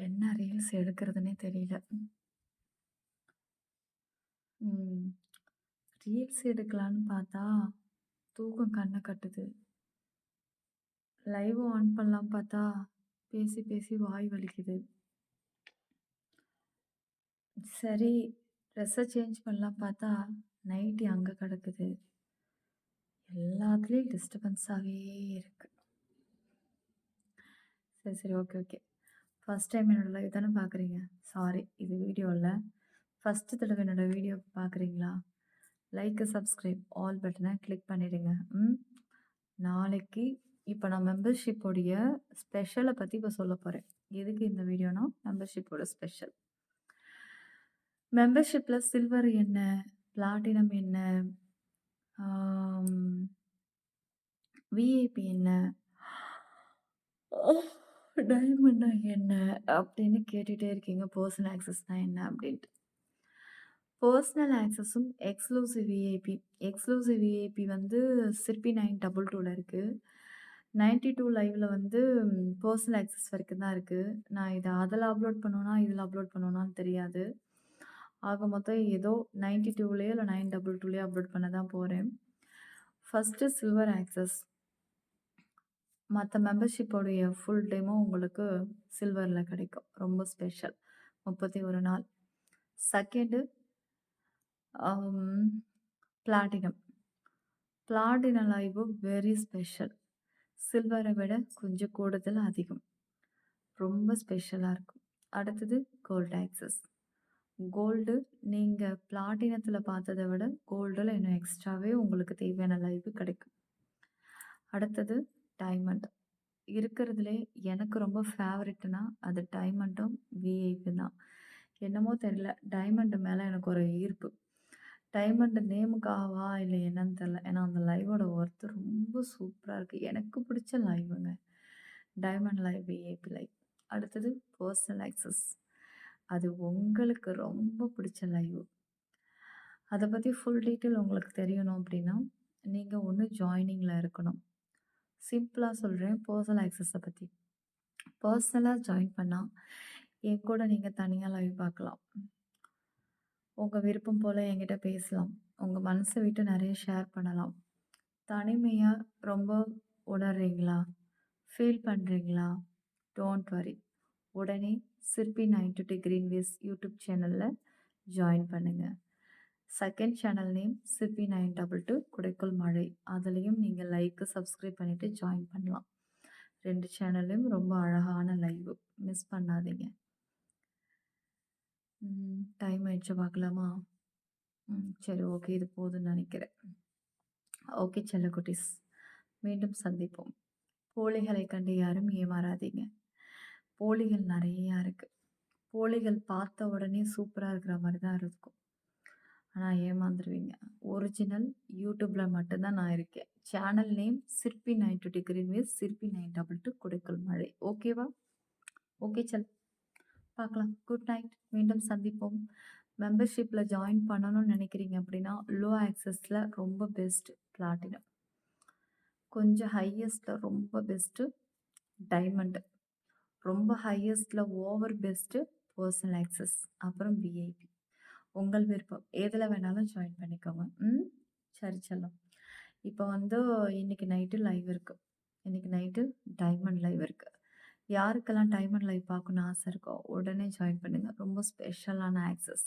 என்ன ரீல்ஸ் எடுக்கிறதுன்னே தெரியல. ம். ரீல்ஸ் எடுக்கலான்னு பார்த்தா, தூக்கம் கண்ண கட்டுது. லைவ் ஆன் பண்ணலான்னு பார்த்தா, பேசி பேசி வாய் வலிக்குது. சரி, ட்ரெஸ்ஸ சேஞ்ச் பண்ணலான்னு பார்த்தா, நைட்டி அங்க கிடக்குது. எல்லாத்துலயும் டிஸ்டர்பன்ஸாவே இருக்கு. சரி, சரி. Okay, okay. ஃபர்ஸ்ட் டைம் என்னோட லைவ் தானே பார்க்குறீங்க. சாரி, இது வீடியோ இல்ல. ஃபர்ஸ்ட்டு தடவ என்னோட வீடியோ பார்க்குறீங்களா? லைக், சப்ஸ்கிரைப், ஆல் பட்டன கிளிக் பண்ணிடுங்க. ம். நாளைக்கு இப்ப நான் மெம்பர்ஷிப்போடைய ஸ்பெஷல பத்தி இப்ப சொல்லப் போறேன். எதுக்கு இந்த வீடியோனா, மெம்பர்ஷிப்போட ஸ்பெஷல். மெம்பர்ஷிப்ல சில்வர் என்ன? பிளாட்டினம் என்ன? ஆம், விஐபி என்ன? டைமண்ட்னா என்ன? அப்படின்னு கேட்டுட்டே இருக்கீங்க. பெர்சனல் ஆக்சஸ்னா என்ன? அப்படின்ட்டு. பெர்சனல் ஆக்சஸும் எக்ஸ்க்ளூசிவ் விஐபி. எக்ஸ்க்ளூசிவ் விஐபி வந்து சிற்பி 922ல இருக்கு. 92 லைவ்ல வந்து பெர்சனல் ஆக்சஸ் வரைக்கும் தான் இருக்கு. நான் இத அதுல அப்லோட் பண்ணுவேனா, இதுல அப்லோட் பண்ணுவேனான்னு தெரியாது. ஆக மொத்தம் ஏதோ 92லயோ இல்ல 922லயோ அப்லோட் பண்ண தான் போறேன். First silver access. மத்த மெம்பர்ஷிப்போடைய ஃபுல் டேமும் உங்களுக்கு சில்வர்ல கிடைக்கும். ரொம்ப ஸ்பெஷல். 31 நாள். Second um platinum. Platinum live very special. சில்வர விட கொஞ்சம் கூடுதல் அதிகம். ரொம்ப ஸ்பெஷலா இருக்கும். அடுத்தது கோல்ட் ஆக்சஸ். கோல்டு நீங்க பிளாட்டினத்தில பார்த்தத விட கோல்டுல இன்னும் எக்ஸ்ட்ராவே உங்களுக்கு தேவையான லைவு கிடைக்கும். அடுத்தது டைமண்ட். இருக்கிறதுலே எனக்கு ரொம்ப ஃபேவரைட்னா அது டைமண்டும், விஐபி தான். என்னமோ தெரியல. டைமண்ட் மேல எனக்கு ஒரு ஈர்ப்பு. டைமண்ட் நேமுக்காகவா இல்ல என்னன்னு தெரியல. ஏன்னா அந்த லைவோட ஒர்த் ரொம்ப சூப்பரா இருக்கு. எனக்கு பிடிச்ச லைவுங்க. Diamond live, VIP live. அடுத்தது பெர்சனல் ஆக்சஸ். அது உங்களுக்கு ரொம்ப பிடிச்ச லைவ். அத பத்தி ஃபுல் டீட்டெயில் உங்களுக்கு தெரியணும் அப்படின்னா, நீங்க ஒண்ணு ஜாயினிங்ல இருக்கணும். சிம்பிளா சொல்றேன் பெர்சனல் ஆக்சஸ பத்தி. பர்சனலா ஜாயின் பண்ணா, என் கூட நீங்க தனியா லைவ் பார்க்கலாம். உங்க விருப்பம் போல என்கிட்ட பேசலாம். உங்க மனச விட்டு நெறைய ஷேர் பண்ணலாம். தனிமையா ரொம்ப உணர்றீங்களா? ஃபீல் பண்றீங்களா? Don't worry. உடனே சிற்பி 922 கிரீன்வேஸ் யூடியூப் சேனல்ல ஜாயின் பண்ணுங்க. செகண்ட் சேனல் நேம் சிற்பி 922 குடைக்குள் மழை. அதுலயும் நீங்க லைக், சப்ஸ்கிரைப் பண்ணிட்டு ஜாயின் பண்ணலாம். 2 சேனல்லயும் ரொம்ப அழகான லைவ். மிஸ் பண்ணாதீங்க. டைம் ஆயிடுச்சு பார்க்கலாமா? சரி, ஓகே. இது போதும்னு நெனைக்கிறேன். ஓகே செல்லக்குட்டீஸ். மீண்டும் சந்திப்போம். போலிகளை கண்டு யாரும் ஏமாறாதீங்க. போலிகள் நெறையா இருக்கு. போலிகள் பார்த்த உடனே சூப்பரா இருக்கிற மாரி தான் இருக்கும். ஆனா ஏமாந்துருவீங்க. ஒரிஜினல் யூடியூப்ல மட்டும் தான் நான் இருக்கேன். சேனல் நேம் சிற்பி 922 கிரீன்வேஸ் சிற்பி 922 குடைக்குள் மழை. ஓகேவா? ஓகே பார்க்கலாம். Good night. மீண்டும் சந்திப்போம். மெம்பர்ஷிப்ல ஜாயின் பண்ணணும்னு நினைக்கிறீங்க அப்படின்னா, லோ ஆக்சஸ்ல ரொம்ப பெஸ்ட் பிளாட்டினம். கொஞ்சம் ஹையஸ்ட்ல ரொம்ப பெஸ்ட்டு டைமண்ட். ரொம்ப ஹையஸ்ட்ல ஓவர் பெஸ்ட்டு பெர்சனல் ஆக்சஸ். அப்புறம் விஐபி. உங்கள் விருப்பம். எதுல வேணாலும் ஜாயின் பண்ணிக்கோங்க. சரி செல்லம். இப்போ வந்து இன்னைக்கு நைட்டு லைவ் இருக்கு. இன்னைக்கு நைட்டு டைமண்ட் லைவ் இருக்கு. யாருக்கெல்லாம் டைமண்ட் லைவ் பார்க்கணும்னு ஆசை இருக்கோ, உடனே ஜாயின் பண்ணுங்க. ரொம்ப ஸ்பெஷலான ஆக்சஸ்.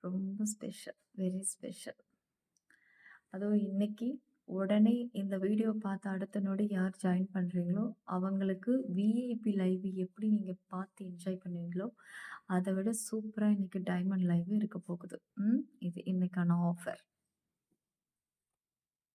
ரொம்ப ஸ்பெஷல். Very special. அதுவும் இன்னைக்கு உடனே இந்த வீடியோ பார்த்த அடுத்த நொடி யார் ஜாயின் பண்றீங்களோ, அவங்களுக்கு விஐபி லைவ் எப்படி நீங்க பார்த்து என்ஜாய் பண்ணுவீங்களோ, அத விட சூப்பரா இன்னைக்கு டைமண்ட் லைவ் இருக்க போகுது. இது இன்னைக்கான ஆஃபர்.